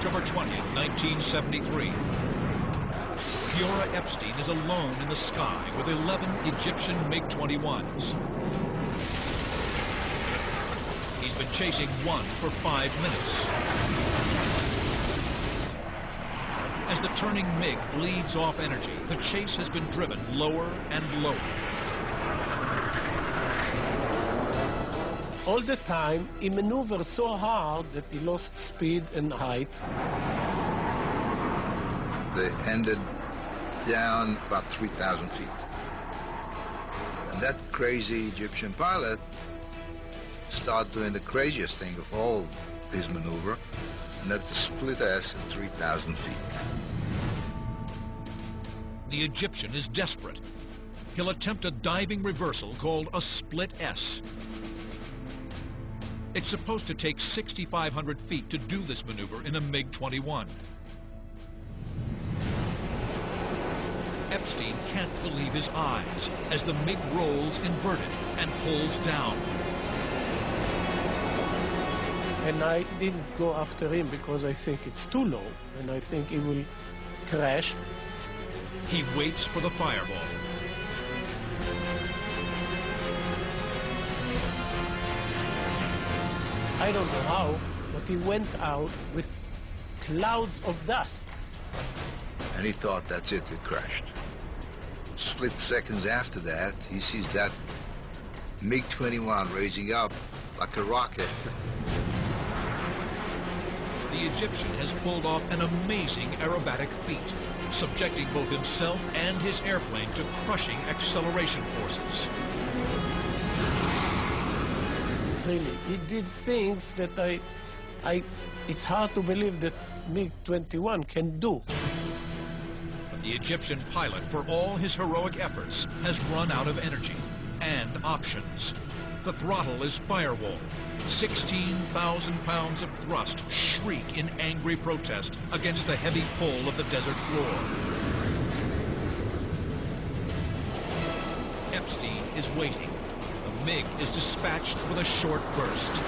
October 20th, 1973. Fiora Epstein is alone in the sky with 11 Egyptian MiG-21s. He's been chasing one for 5 minutes. As the turning MiG bleeds off energy, the chase has been driven lower and lower. All the time, he maneuvered so hard that he lost speed and height. They ended down about 3,000 feet. And that crazy Egyptian pilot started doing the craziest thing of all his maneuver, and that's the split S at 3,000 feet. The Egyptian is desperate. He'll attempt a diving reversal called a split S. It's supposed to take 6,500 feet to do this maneuver in a MiG-21. Epstein can't believe his eyes as the MiG rolls inverted and pulls down. And I didn't go after him because I think it's too low, and I think he will crash. He waits for the fireball. I don't know how, but he went out with clouds of dust. And he thought that's it, it crashed. Split seconds after that, he sees that MiG-21 raising up like a rocket. The Egyptian has pulled off an amazing aerobatic feat, subjecting both himself and his airplane to crushing acceleration forces. Really, he did things that it's hard to believe that MiG-21 can do. But the Egyptian pilot, for all his heroic efforts, has run out of energy and options. The throttle is firewall. 16,000 pounds of thrust shriek in angry protest against the heavy pull of the desert floor. Epstein is waiting. The MiG is dispatched with a short burst.